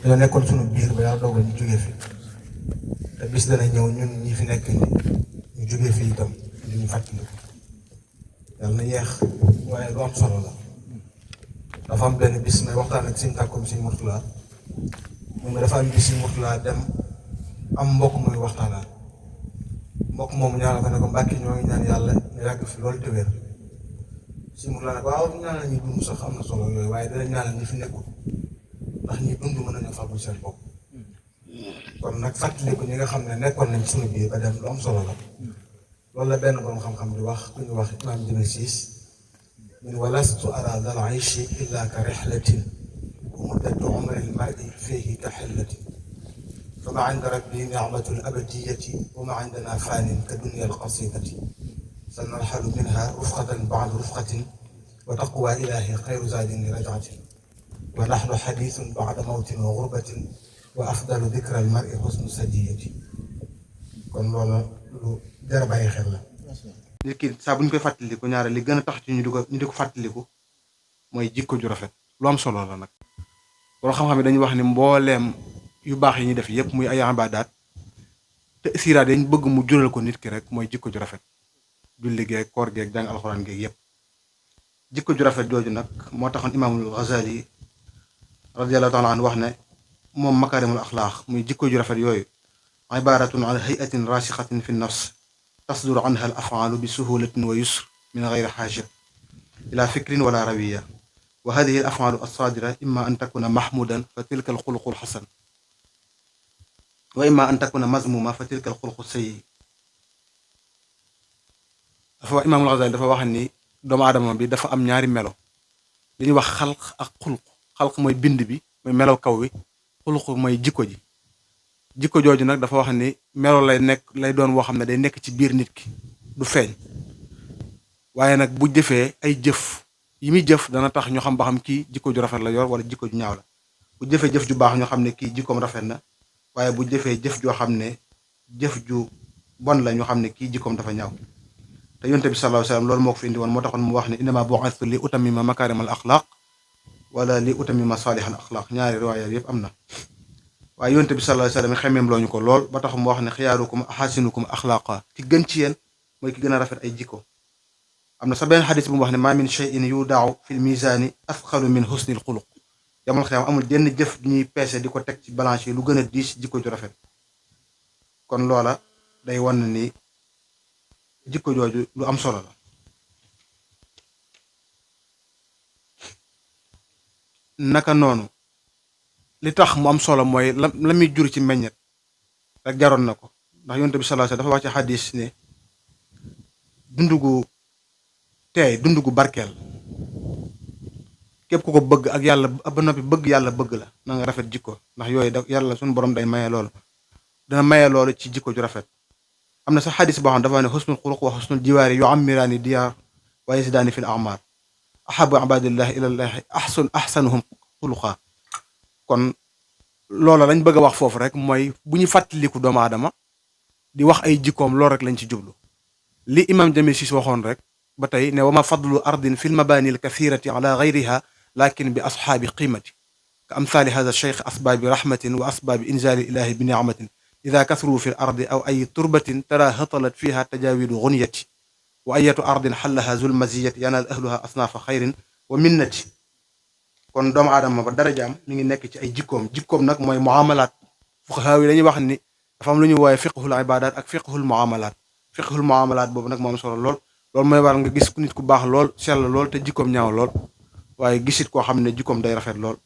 dañoo nekkoon sunu biir ba yàlla dogal ñu jógee fi te bis dana ñëw ñun ñi fi nekk ñu jógee fi itam li ñu fàttali yàlla na yeex waaye lu am solo la. dafa am benn bis may waxtaan ak Sëñ Tàkkoom Sëñ Murtala moom dafa am bis Sëñ Murtala dem am mbokk muy waxtaanal mbokk moomu ñaanal ko ne ko Mbàkke ñoo ngi ñaan yàlla nga yàgg fi loolu te wér. Sëñ Murtala ne ko waaw ñaanal ñi dund sax am na solo yooyu waaye dana ñaanal ñi fi nekkul ndax ñi dund mën nañoo fàggul seen bopp. kon nag fàttaliku ñi nga xam ne nekkoon nañ suñu biir ba dem lu am solo la loolu la benn borom xam-xam di wax ku ñu wax imaam Jëme Siis min walastu ara dal ayshi illa ka rihlatin wa muddatu umri lmari fihi ka xillatin fa ma inda rabbi nicmatu labadiyati wa ma indana faanin ka dunya alqasidati sa narxalu minha rufqatan bacda rufqatin wa taqwa ilahi xayru zaadin li rajcatin wa naxnu xadiisun bacda mawtin wa gurbatin wa afdalu dikra al mar'i husnu sajiyati kon loola lu jar a bàyyi xel la. nit ki saa bu ñu koy fàttaliku ñaare li gën a tax ci ñu di ko fàttaliku mooy jikko ju rafet lu am solo la nag. loolu xam-xam yi dañuy wax ni mbooleem yu baax yi ñuy def yëpp muy ay ibaadaat te siiraat dañ bëgg mu jural ko nit ki rek mooy jikko ju rafet. julli geeg koor geeg jàng alxuraan geeg yëpp jikko ju rafet jooju nag moo taxoon imaamul Ghazali radiyallahu taala anhu wax ne. moom makaarimul axlaaq muy jikko ju rafet yooyu ibaratun an hayatin rasixatin fi nafs tasduru anha al afaalu bi suhulatin wa yusr min gayri xaaja ila fikrin wala rawiya wa hadihi al afaalu alsaadira imma an takuna mahmudan fa tilka alxuluqu alxasan wa imma an takuna mazmuma fa tilka alxuluqu sayyi dafa imaamul Ghazali dafa wax ni doomu aadama bi dafa am ñaari melo li ñuy wax xalq ak xulq xalq mooy bind bi mooy melaw kaw wi xuluq mooy jikko ji jikko jooju nag dafa wax ni melo lay doon woo xam ne day nekk ci biir nit ki du feeñ waaye nag bu jëfee ay jëf yi muy jëf dana tax ñu xam ba xam kii jikko ju rafet la yor wala jikko ju ñaaw la bu jëfee jëf ju baax ñu xam ne kii jikkoom rafet na waaye bu jëfee jëf joo xam ne jëf ju bon la ñu xam ne kii jikkoom dafa ñaaw te yonte bi sallallahu alayhi wasallam loolu moo ko fi indi woon moo taxoon mu wax ne innama bu'ithtu li utammima makaarimal axlaaq wala li utammima saalihal axlaaq ñaari riwaaya yëpp am na waaye yonte bi sallallahu alayhi wasallam xemeem loo ñu ko lool ba tax mu wax ne xiyaarukum ahasinukum axlaaqa ki gën ci yéen mooy ki gën a rafet ay jikko am na sa benn xadis bu mu wax ne maa min shay'in yudaaw fi l misaani afqalu min husnil xuluq yamal xiyaam amul jenn jëf du ñuy peese di ko teg ci balance yi lu gën a diis jikko ju rafet kon loola day wan ni jikko jooju lu am solo la naka noonu li tax mu am solo mooy la muy jur ci meññet rek jaroon na ko ndax yonent bi sallallahu alayhi wasallam dafa wax ci xadis ne dundu gu teey dundu gu barkeel képp ku ko bëgg ak yàlla ba noppi bëgg yàlla bëgg la na nga rafet jikko ndax yooyu da yàlla suñu borom day maye loolu dana maye loolu ci jikko ju rafet am na sax xadis boo xam dafa ne xusnul xuluq wa xusnul jiwaari yu amiraani diyaar wa yasidaani fil amaar ahabu ibadillahi ilallahi ahsanuhum xuluqa kon loola lañ bëgg a wax foofu rek mooy bu ñu fàttaliku doomu aadama di wax ay jikkoom loolu rek lañ ci jublu li imam Jamil Sis waxoon rek ba tey ne wa ma fadlu ardin fi lmabaani alkathirati ala gayriha lakin bi ashaabi qiimati ka amthali hada cheikh asbaabi rahmatin wa asbaabi inzali ilahi bi nicmatin ida kasru fi l ardi aw ay turbatin tara hatalat fiha tajawidu gunyati wa ayatu ardin xallaha zul maziyati yanal ahluha asnaafa xayrin wa minnati kon doomu aadama ba darajaam mi ngi nekk ci ay jikkoom nag mooy muamalaat fuqahaa yi dañuy wax ni dafa am lu ñuy woowe fiqhul ibadat ak fiqhul muamalaat boobu nag moo am solo lool loolu mooy war nga gis nit ku baax lool sell lool te jikkoom ñaaw lool waaye gisit koo xam ne jikkoom day rafet lool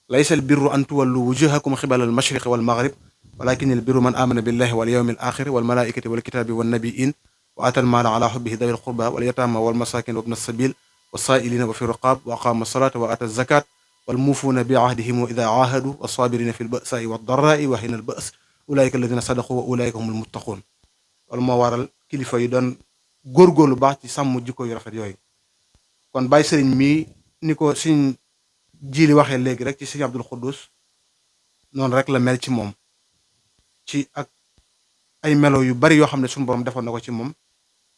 laysa al birru an tuwallu wujuhakum xibala al mashriqi wal maghrib walakin al birru man amana billahi wal yawmi al axiri wal malaikati wal kitabi wan nabiin wa atal maala ala hubbihi dawi al qurba wal yatama wal masakin wa ibn as-sabil والصائلين وفي الرقاب وأقام الصلاة وآتى الزكاة والموفون بعهدهم وإذا عاهدوا والصابرين في البأساء والضراء وحين البأس أولئك الذين صدقوا وأولئك هم المتقون wala moo waral kilifa yi doon góorgóorlu baax ci sàmm jikko yu rafet yooyu kon bàyyi sëriñ mii ni ko suñ jiili waxee léegi rek ci sëriñ Abdul Xuddus noonu rek la mel ci moom ci ak ay melo yu bari yoo xam ne suñu borom defoon na ko ci moom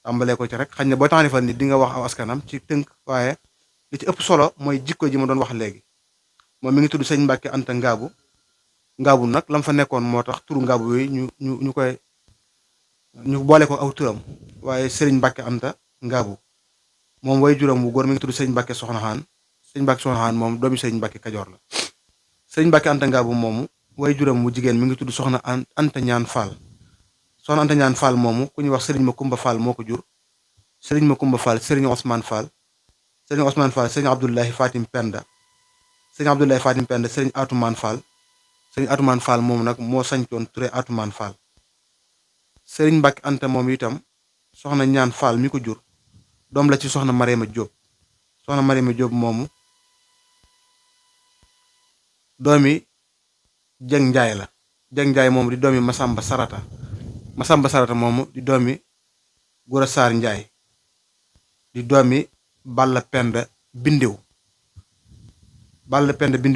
tàmbalee ko ci rek xañ ne boo taxanifal ni di nga wax aw askanam ci tënk waaye li ci ëpp solo mooy jikko ji ma doon wax léegi moom mi ngi tudd sëñ Mbàkke Anta Ngaabu ngaabu nag lam fa nekkoon moo tax turu ngaabu yooyu ñu boole ko aw turam waaye Serigne Mbacke Anta ngaabu moom way juram wu góor mi ngi tudd Serigne Mbacke Soxna Xaan Serigne Mbacke Soxna Xaan moom doomi Serigne Mbacke Kajoor la Serigne Mbacke Anta ngaabu moomu way juram wu jigéen mi ngi tudd Soxna Anta Ñaan Fall Soxna Anta Ñaan Fall moomu ku ñuy wax Serigne Makumba Fall moo ko jur Serigne Makumba Fall Serigne Ousmane Fall Serigne Ousmane Fall Serigne Abdoulaye Fatim Penda Serigne Abdoulaye Fatim Penda Serigne Atoumane Fall Serigne Atoumane Fall moom nag moo sañcoon Touré Atoumane Fall Serigne Mbacke Anta moom itam soxna Ñaan Fall mi ko jur doom la ci soxna Mariama Diop soxna Mariama Diop moomu doomi Jeng Njaay la Jeng Njaay moomu di doomi Masamba Sarata moomu di doomi Gora Saar Njaay di doomi Balla Penda Bindiw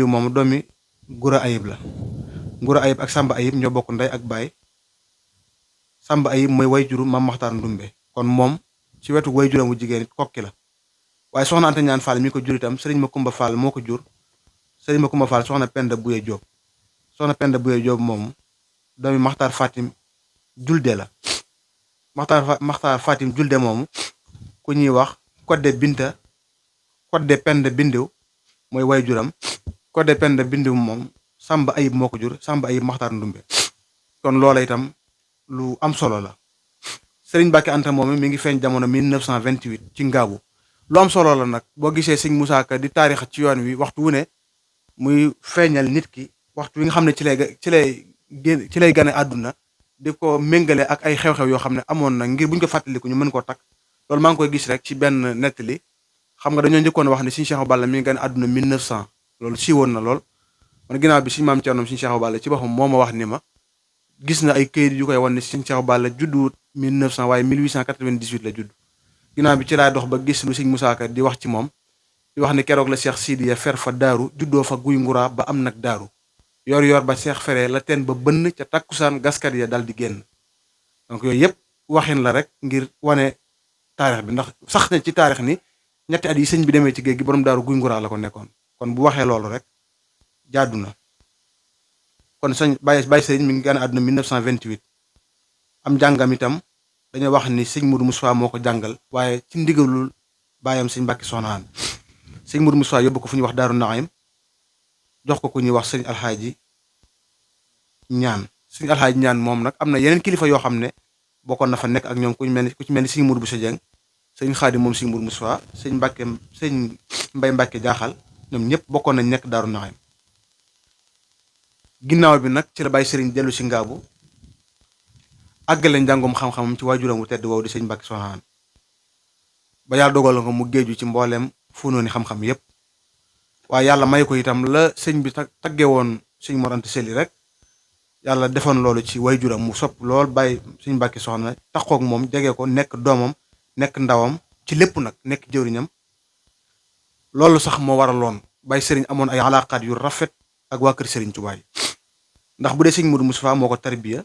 moomu doomi Gora Ayib la Gora Ayib ak Samba Ayib ñoo bokk ndey ak baay Samba Ayib mooy wayjuru Mam Maxtaar Ndumbe kon moom ci wetu wayjuram wu jigéen it kokki la waaye soxna Anta Ñaan Fall mi ko jur itam Serigne Makumba Fall moo ko jur Serigne Makumba Fall soxna Penda Buye Jóob moomu doomi Maxtaar Fatim Julde la Maxtaar Fatim Julde moomu ku ñuy wax Kodde Penda Bindiw mooy wayjuram Kodde Penda Bindiw moom Samba Ayib moo ko jur Samba Ayib Maxtaar Ndumbe kon loola itam lu am solo la Serigne Mbacke Anta moom mi ngi feeñ jamono 1928 ci ngaabu lu am solo la nag boo gisee sëñ Moussa Ka di taarix ci yoon wi waxtu wu ne muy feeñal nit ki waxtu wi nga xam ne ci lay gane àdduna di ko méngale ak ay xew-xew yoo xam ne amoon na ngir buñ ko fàttaliku ñu mën koo takk loolu maa ngi koy gis rek ci benn nettali xam nga dañoo njëkkoon wax ne sëñ Cheikh Balla mi ngi gane àdduna 1900 loolu siiwoon na lool man ginnaaw bi sëñ maam Thierno sëñ Cheikh Balla ci boppam moo ma wax ni ma gis na ay këyit yu koy wan ne sëñ Cheikh Balla judduwut 1900 waaye 1898 la judd ginnaaw bi ci laa dox ba gis lu sëñ Moussa Ka di wax ci moom di wax ni keroog la Cheikh Sidiya fer fa daaru juddoo fa guy nguraa ba am nag daaru yor ba Cheikh fere la teen ba bënn ca takkusaan gaskat ya dal di génn donc yooyu yëpp waxin la rek ngir wane taarix bi ndax sax na ci taarix ni ñetti at yi sëñ bi demee ci géej gi borom daaru guy nguraa la ko nekkoon kon bu waxee loolu rek jaadu na kon sëñ Baye Sëriñ mi ngi gane àdduna 1928 am jàngam itam dañoo wax ni sëñ Mourou Moussa moo ko jàngal waaye ci ndigalul baayam sëñ Mbàkke Soxna Xaan sëñ Mourou Moussa yóbbu ko fu ñuy wax Daaru Naim jox ko ku ñuy wax sëñ Alxaaji Ñaan moom nag am na yeneen kilifa yoo xam ne bokkoon na fa nekk ak ñoom ku ci mel ni sëñ Mourou Bousso Dieng sëñ Xaadim moom sëñ Mourou Moussa sëñ Mbay Mbàkke Jaaxal ñoom ñëpp bokkoon nañ nekk Daaru Naim ginnaaw bi nag ci la Baye Sëriñ dellu si ngaabu àggale njàngum xam-xamam ci waajuram wu tedd woowu di sëñ Mbàkke Soxna Xaan ba yàlla dogal nga mu géeju ci mbooleem funooni xam-xam yépp waaye yàlla may ko itam la sëñ bi tagge woon sëñ Mor Anta Sali rek yàlla defoon loolu ci waajuram mu sopp lool bàyyi sëñ Mbàkke Soxna taxoog moom jege ko nekk doomam nekk ndawam ci lépp nag nekk jëwriñam loolu sax moo waraloon Baye Sëriñ amoon ay alaaqaat yu rafet ak waa kër Sëriñ Tuubaa yi ndax bu dee sëñ Mourou Moustapha moo ko tarbiya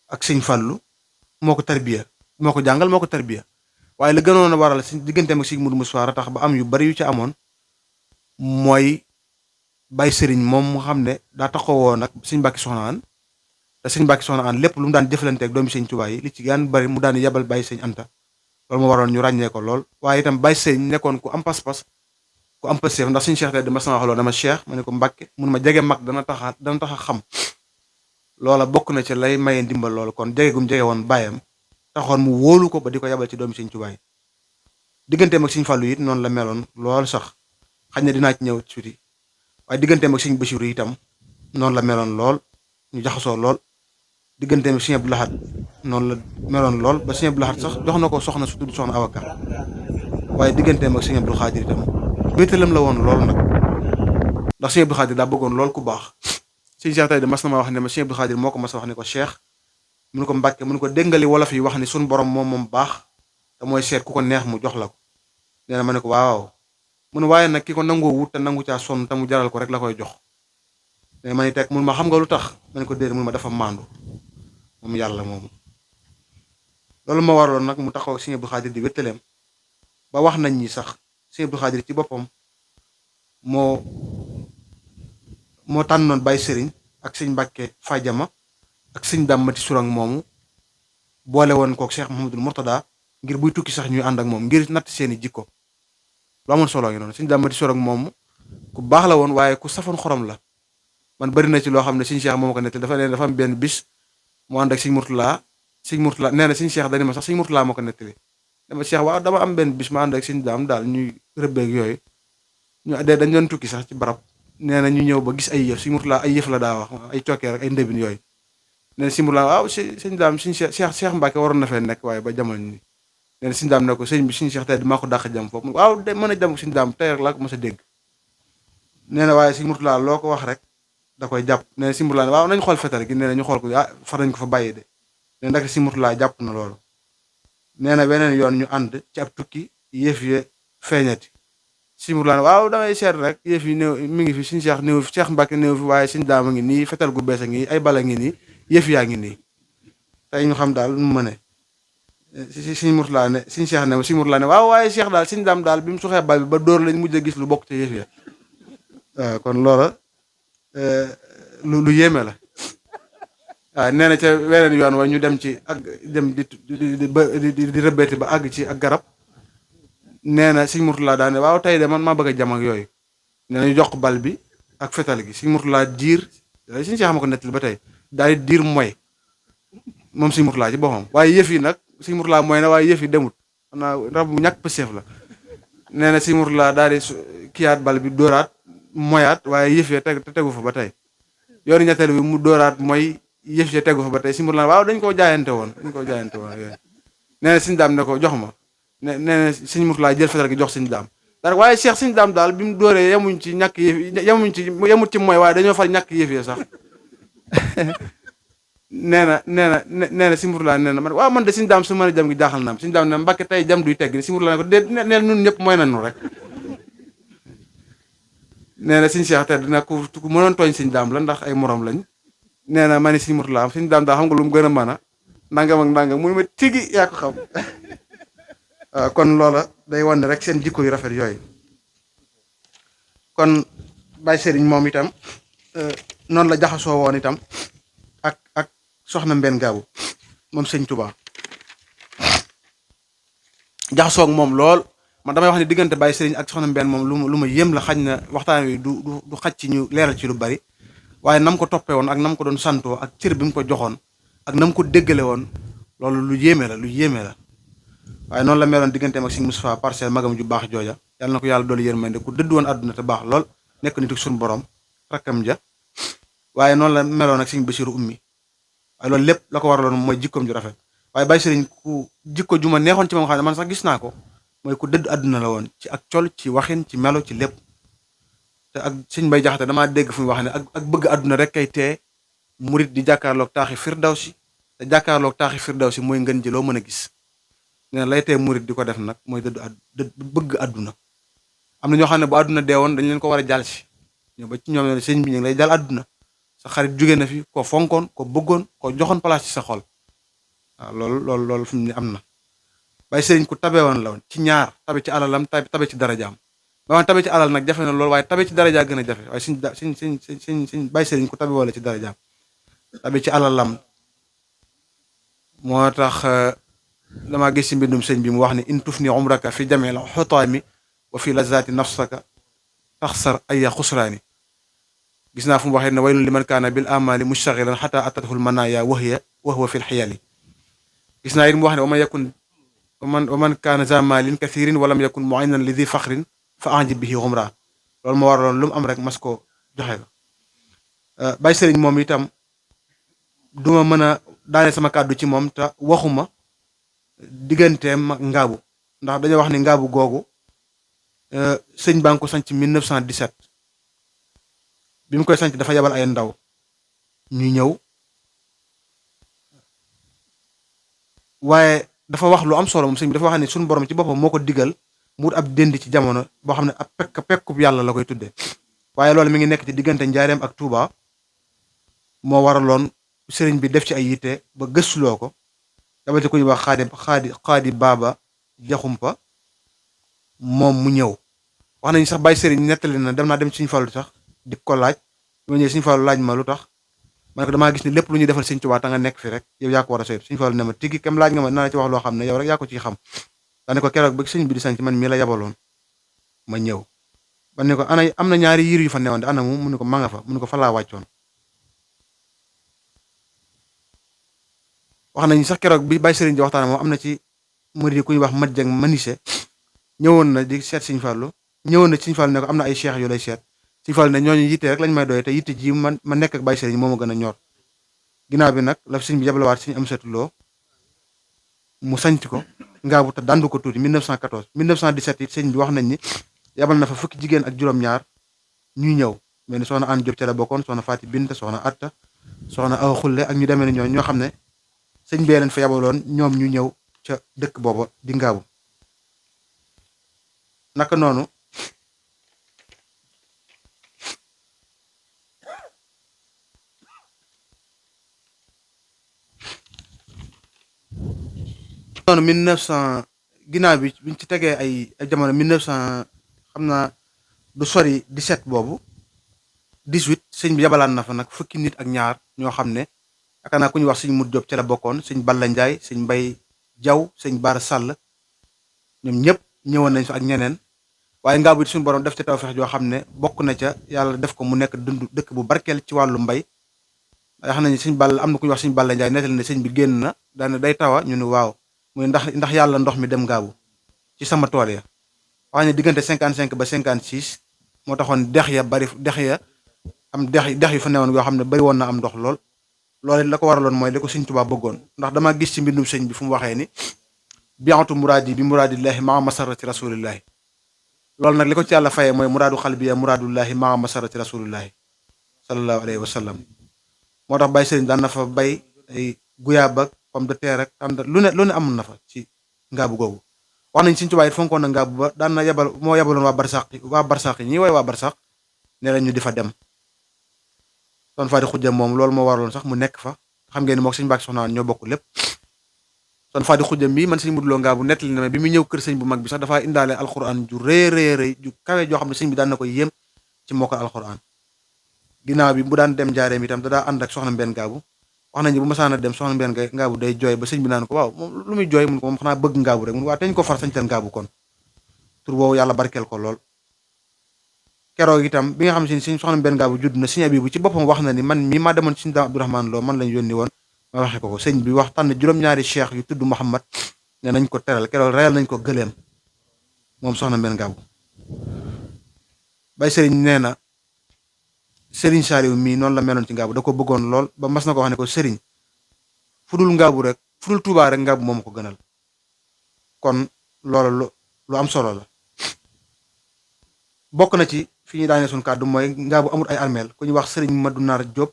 ak sëñ Fàllu moo ko tarbiya moo ko jàngal moo ko tarbiya waaye la gënoon a waral si digganteem ak sëñ Mourou Moustapha tax ba am yu bari yu ci amoon mooy Baye Sëriñ moom mu xam ne daa taxaw woon nag sëñ Mbàkke Soxna Xaan te sëñ Mbàkke Soxna Xaan lépp lu mu daan jëflanteeg doomi sëñ Tuubaa yi li ci gën bari mu daan yebal Baye Sëriñ Anta loolu moo waroon ñu ràññee ko lool waaye itam Baye Sëriñ nekkoon ku am pas-pas ku am passeef ndax suñu Cheikh te dama sama wax loolu dama Cheikh ma ne ko Mbàkke mun ma jege mag dana tax a xam loola bokk na ci lay maye ndimbal loolu kon jege gum jege woon bàyyam taxoon mu wóolu ko ba di ko yabal ci doomi sëñ Tuubaa yi digganteem ak sëñ Fàllu it noonu la meloon lool sax xañ na dinaa ci ñëw tuuti waaye digganteem ak sëñ Basiru itam noonu la meloon lool ñu jaxasoo lool digganteem ak sëñ Abdou Lahad noonu la meloon lool ba sëñ Abdou Lahad sax jox na ko soxna su tudd soxna Awaka waaye digganteem ak sëñ Abdou Xaadir itam wéetalam la woon lool nag ndax sëñ Abdou Xaadir daa bëggoon lool ku baax sëñ Cheikh tey de mas na ma wax ne ma sëñ Abdou Xaadir moo ko mas a wax ne ko Cheikh mun ko Mbàkke mun ko déggali wolof yi wax ni suñ borom moom baax te mooy seet ku ko neex mu jox la ko nee na ma ne ko waaw mun waaye nag ki ko nangoo wut te nangu caa sonn te mu jaral ko rek la koy jox ne ma ni teg mun ma xam nga lu tax ma ne ko déedéet mun ma dafa maandu moom yàlla moomu loolu ma waraloon nag mu taxaw sëñ Abdou Xaadir di wéttaleem ba wax nañ ñi sax sëñ Abdou Xaadir ci boppam moo moo tànnoon Baye Serigne ak sëñ Mbàkke Fadiama ak sëñ Dame Mati Sourang moomu boole woon kook Cheikh Mouhamadul Mourtada ngir buy tukki sax ñuy ànd ak moom ngir natt seeni jikko lu amoon solo ngi noonu sëñ Dame Mati Sourang moomu ku baax la woon waaye ku safoon xorom la man bari na ci loo xam ne sëñ Cheikh moom ko nettali dafa ne dafa am benn bis mu ànd ak sëñ Mourtala nee na sëñ Cheikh dañu ma sax sëñ Mourtala moo ko nettali dama Cheikh waaw dama am benn bis ma ànd ak sëñ Dame daal ñuy rëbbeeg yooyu ñu dee dañ doon tukki sax ci barab nee na ñu ñëw ba gis ay yëf sëñ Mourtala ay yëf la daa wax ay cokkee rek ay ndëbin yooyu nee na sëñ Mourtala waaw sëñ Dame sëñ Cheikh Mbacke waroon na fee nekk waaye ba jamono ni nee na sëñ Dame ne ko sëñ bi sëñ Cheikh tey maa ko dàq jam foofu waaw de mën a jam sëñ Dame tey rek laa ko mos a dégg nee na waaye sëñ Mourtala loo ko wax rek da koy jàpp nee na sëñ Mourtala waaw nañ xool fetal gi nee na ñu xool ko far nañ ko fa bàyyi de nee na ndax sëñ Mourtala jàpp na loolu nee na beneen yoon ñu ànd ci ab tukki yëf yi feeñati sëñ Mourtala waaw damay seet rek yëf yi néew mi ngi fi sëñ Cheikh néew fi Cheikh Mbacke néew fi waaye sëñ Dame a ngi nii fetal gu bees a ngi ay bala ngi nii yëf yaa ngi nii tey ñu xam daal nu mu mëne sëñ Mourtala ne sëñ Cheikh ne sëñ Mourtala ne waaw waaye Cheikh daal sëñ Dame daal bi mu suxee bal bi ba dóor lañ mujj a gis lu bokk ci yëf ya waaw kon loola lu yéeme la waaw nee na ca weneen yoon wa ñu dem ci ak dem di rëbbeeti ba àgg ci ak garab nee na sëñ Mourtala daane waaw tey de man maa bëgg a jam ak yooyu nee na ñu jox bal bi ak fetal gi sëñ Mourtala diir sëñ Cheikh ma ko nettali ba tey daal di diir mooy moom sëñ Mourtala ci boppam waaye yëf yi nag sëñ Mourtala mooy na waaye yëf yi demut xam naa rab bu ñàkk pëseef la nee na sëñ Mourtala daal di kiyaat bal bi dóoraat moyaat waaye yëf ya tegu fa ba tey yoonu ñetteel bi mu dóoraat mooy yëf ya tegu fa ba tey sëñ Mourtala waaw dañ koo jaayante woon yooyu nee na sëñ Dame ne ko jox ma nee na sëñ Mourtala jël fetal gi jox sëñ Dame daal waaye Cheikh sëñ Dame daal bi mu dóoree yemuñ ci ñàkk yëf yemut ci mooy waaye dañoo far ñàkk yëf ya sax nee na sëñ Mourtala nee na man waaw man de sëñ Dame su mën a jam gi jaaxal na am sëñ Dame ne Mbàkke tey jam duy tegg sëñ Mourtala ne ko déet neel ñun ñëpp mooy nañu rek nee na sëñ Cheikh te dina ku mënoon tooñ sëñ Dame la ndax ay morom lañ nee na ma ni sëñ Mourtala sëñ Dame daal xam nga lu mu gën a mën a nangam ak nangam mu ne ma tigi yaa ko xam waaw kon loola day wane rek seen jikko yu rafet yooyu kon Baye Serigne moom itam noonu la jaxasoo woon itam ak soxna Mbène Gabou moom sëñ Touba jaxasoo ak moom lool man damay wax ne diggante Baye Serigne ak soxna Mbène moom lu ma yéem la xañ na waxtaan wi du xaj ci ñu leeral ci lu bari waaye nam ko toppee woon ak nam ko doon santoo ak cër bi mu ko joxoon ak nam ko déggale woon loolu lu yéeme la waaye noonu la meloon digganteem ak sëñ Moustapha Parcelles magam ju baax jooja yàlla na ko yàlla doolu yërmande ku dëdd woon àdduna te baax lool nekk nit ak suñu borom rakkam ja waaye noonu la meloon ak sëñ Bassirou ummi waaye loolu lépp la ko waraloon mooy jikkoom ju rafet waaye Baye Serigne ku jikko ju ma neexoon ci moom xam ne man sax gis naa ko mooy ku dëdd àdduna la woon ci ak col ci waxin ci melo ci lépp te ak sëñ Bay Jaxate damaa dégg fu mu wax ne ak bëgg àdduna rek kay tee murit di jàkkaarloog taaxi firdawsi te jàkkaarloog taaxi firdawsi mooy ngën ji loo mën a gis nee na lay tee murit di ko def nag mooy bëgg àdduna am na ñoo xam ne bu àdduna deewoon dañ leen ko war a jàll si ñoo ba ci ñoom ne sëñ bi ñu ngi lay jàll àdduna sa xarit jóge na fi ko fonkoon ko bëggoon ko joxoon place ci sa xol waaw loolu fi mu ne am na Baye Serigne ku tabe woon la woon ci ñaar tabe ci alalam tabe ci darajaam ba man tabe ci alal nag jafe na loolu waaye tabe ci darajaa gën a jafe waaye suñ Baye Serigne ku tabe woon la ci darajaam tabe ci alalam moo tax damaa gis ci mbindum sëñ bi mu wax ne in tufni umraka fi jamil xutaami wa fi lazati nafsaka taxsar aya xusraani gis naa fu mu waxee ne waylun liman kaana bil amali mustaxilan xata atadhul manaya wahwa fi lxiyali gis naa it mu wax ne wa man kaana za malin kathirin walam yakun muinan li di faxrin fa anjib bihi xumra loolu moo waraloon lu mu am rek mas ko joxe ko Baye Serigne moom itam duma mën a daane sama kàddu ci moom te waxuma digganteem ak ngaabu ndax dañoo wax ni ngaabu googu sëñ baa ngi ko sanc 1917 bi mu koy sanc dafa yabal ay ndaw ñu ñëw waaye dafa wax lu am solo moom sëñ bi dafa wax ne suñu borom ci boppam moo ko digal mu wut ab dënd ci jamono boo xam ne ab pekkub yàlla la koy tuddee waaye loolu mi ngi nekk ci diggante Njaareem ak Touba moo waraloon sëriñ bi def ci ay yitte ba gëstuloo ko dama ci ku ñuy wax xaadi baaba jaxumpa moom mu ñëw wax nañu sax Baye Serigne nettali na dem ci Sëñ Fallu sax di ko laaj bi ma ñëwee Sëñ Fallu laaj ma lu tax ma ne ko damaa gis ni lépp lu ñuy defal Sëñ Tuubaa ta nga nekk fi rek yow yaa ko war a saytu. Sëñ Fallu ne ma tigi kem laaj nga ma naa ci wax loo xam ne yow rek yaa ko ciy xam. daane ko keroog ba sëñ bi di sanc man mii la yabaloon ma ñëw ba ne ko ana am na ñaari yiir yu fa newoon de ana mu ne ko ma nga fa mu ne ko fa laa wàccoon. wax nañu sax keroog bi Baye Sëriñ di waxtaan moom am na ci murid ku ñuy wax mat jeng manise ñëwoon na di seet Sëñ Fallu ñëwoon na Sëñ Fallu ne ko am na ay cheikh yu lay seet. Sëñ Fallu ne ñooñu yitte rek lañ may doy te yitte ji ma nekk ak Baye Sëriñ moo ma gën a ñor. ginnaaw bi nag la sëñ bi yabalawaat Sëñ Amsatu Lo mu sanc ko ngaabu te dandu ko tuuti 1914 1917 it sëñ bi wax nañ ni yabal na fa fukki jigéen ak juróom-ñaar ñuy ñëw mel ni soxna An Diop ca la bokkoon soxna Faati Bint soxna Atta soxna Awa Xulle ak ñu demee ni ñoo xam ne sëñ bee leen fa yabaloon ñoom ñu ñëw ca dëkk booba di ngaabu. naka noonu noonu 1900 ginnaaw bi biñ ci tegee ay jamono 1900 xam naa du sori 17 boobu 18 sëñ bi yabalaan na fa nag fukki nit ak ñaar ñoo xam ne yaakaar naa ku ñuy wax sëñ Mut Jóob ca la bokkoon sëñ Balla Njaay sëñ Mbay Jaw sëñ Baara Sàll ñoom ñëpp ñëwoon nañ fa ak ñeneen waaye ngaabu it suñu borom def ca tawfeex joo xam ne bokk na ca yàlla def ko mu nekk dund dëkk bu barkeel ci wàllu mbay. xam nañu sëñ Balla am na ku ñuy wax sëñ Balla Njaay nettali ne sëñ bi génn na daane day tawa ñu ne waaw mu ne ndax yàlla ndox mi dem ngaabu ci sama tool ya. wax ne diggante 55 ba 56 moo taxoon dex ya bari dex ya am dex yu fa newoon yoo xam ne bari woon na am ndox lool. loolu la ko waraloon mooy li ko Sëñ Tuubaa bëggoon ndax dama gis ci mbindum sëñ bi fu mu waxee ni bi'atu muraadi bi muraadillahi maa masarati rasulillahi. loolu nag li ko ci yàlla fayee mooy muraadu xalbiya muraadullahi maa masarati rasulillahi sallallahu alayhi wa sallam. moo tax Baye Sëriñ daan na fa bay ay guyaab ak pomme de terre ak tànn lu ne amoon na fa ci ngaabu googu. wax nañ Sëñ Tuubaa it fonkoon na ngaabu ba daan na moo yebaloon waa barsaq ñi way waa barsaq ne la ñu di fa dem. Soxna Faati Xujja moom loolu moo waraloon sax mu nekk fa xam ngeen ni moom sëñ Mbàkke Soxna ñoo bokk lépp. Soxna Faati Xujja mii man sëñ Mudu Lo ngaabu nettali na ma bi mu ñëw kër sëñ bu mag bi sax dafaa indaale alxuraan ju rëy ju kawe joo xam ne sëñ bi daan na ko yéem ci mokkal alxuraan. ginnaaw bi bu daan dem njaareem itam da daa ànd ak soxna Mbenn ngaabu wax nañu bu ma saana dem soxna Mbenn ngaabu day jooy ba sëñ bi naan ko waaw moom lu muy jooy mun ko moom xanaa bëgg ngaabu rek mun waa teñ ko far sañtal ngaabu kon tur boobu yàlla barkeel ko lool. keroog itam bi nga xam si suñ soxna Mbenn ngaabu judd na sëñ Abibu ci boppam wax na ni man mii maa demoon ci sëñ Daam Abdourahmane Lo man lañ yónni woon ma waxe ko sëñ bi wax tànn juróom-ñaari cheikh yu tudd Muhammad ne nañ ko teral keroog reyal nañ ko gëleem moom soxna Mbenn ngaabu. Baye Sëriñ nee na Sëriñ Saaliw mii noonu la meloon ci ngaabu da ko bëggoon lool ba mas na ko wax ne ko sëriñ fu dul ngaabu rek fu dul Tuubaa rek ngaabu moom ko gënal. kon loolu lu am solo la. bokk na ci fi ñu daanee suñu kàddu mooy ngaabu amul ay armeel ku ñuy wax sëriñ Madu Naar Jóob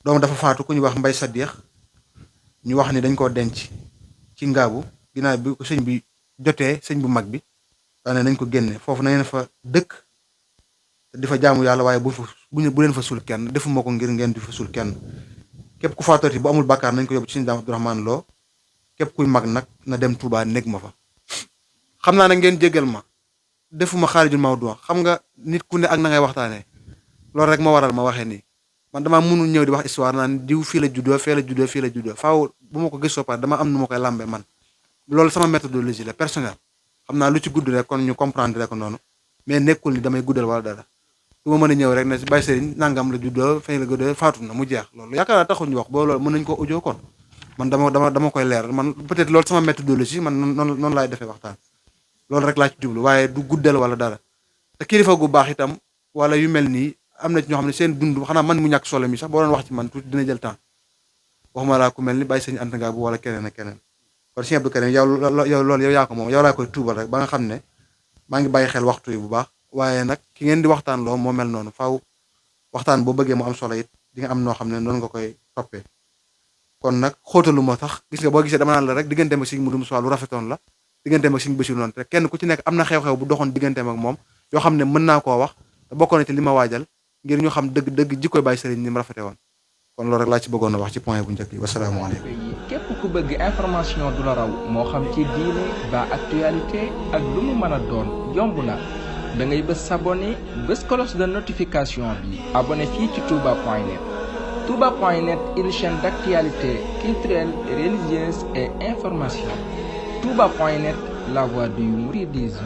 doom dafa faatu ku ñuy wax Mbay Saddeex ñu wax ni dañ koo denc ci ngaabu ginnaaw bi ko sëñ bi jotee sëñ bu mag bi daane nañ ko génne foofu na ngeen fa dëkk te di fa jaamu yàlla waaye bu leen fa sul kenn defuma ko ngir ngeen di fa sul kenn képp ku faatooti bu amul bàkkaar nañ ko yóbbu ci sëñ Daam Abdourahmane Lo képp kuy mag nag na dem Touba nekk ma fa. xam naa ne ngeen jégal ma defuma xaarijul mawdu xam nga nit ku ne ak na ngay waxtaanee loolu rek ma waral ma waxee nii man damaa mënul ñëw di wax histoire naan diw fii la juddoo fii la juddoo faaw bu ma ko gëstoo pare dama am nu ma koy làmbee man loolu sama méthodologie la personnelle xam naa lu ci gudd rek kon ñu comprendre rek noonu mais nekkul ni damay guddal wala dara du ma mën a ñëw rek ne Baye Sëriñ nangam la juddoo fii la juddoo faatu na mu jeex loolu yaakaar naa taxul ñu wax boo loolu mën nañ ko audio kon man dama koy leer man peut-être loolu sama méthodologie man noonu laay defee waxtaan loolu rek laa ci jublu waaye du guddal wala dara te kilifa gu baax itam wala yu mel nii am na ci ñoo xam ne seen dund xanaa man mu ñàkk solo mi sax boo doon wax ci man tuuti dina jël temps waxuma laa ku mel ni Baye Sëriñ Anta Ngaabu wala keneen ak keneen kon Sëriñ Abdou Karim yow loolu yow yaa ko moom yow laa koy tuubal rek ba nga xam ne maa ngi bàyyi xel waxtu yi bu baax waaye nag ki ngeen di waxtaan loo moo mel noonu faaw waxtaan boo bëggee mu am solo it di nga am noo xam ne noonu nga koy toppee kon nag xóotalu ma tax gis nga boo gisee dama naan la rek digganteem ak Sëriñ Mudu Musaa lu rafetoon la digganteem ak Sëriñ Basiru noonu te kenn ku ci nekk am na xew-xew bu doxoon digganteem ak moom yoo xam ne mën naa koo wax te bokkoon na ci li ma waajal ngir ñu xam dëgg jikkoy Baye Sëriñ ni mu rafete woon kon loolu rek laa ci bëggoon a wax ci point bu njëkk yi wasalaamaaleykum. képp ku bëgg information du la raw moo xam ci diine ba actualité ak lu mu mën a doon yomb na da ngay bës s'abonner bës cloche de notification bi abonné fii ci touba.net. touba.net une chaîne d'actualité culturelle, religieuse et information. touba.net, la voix du mouridisme.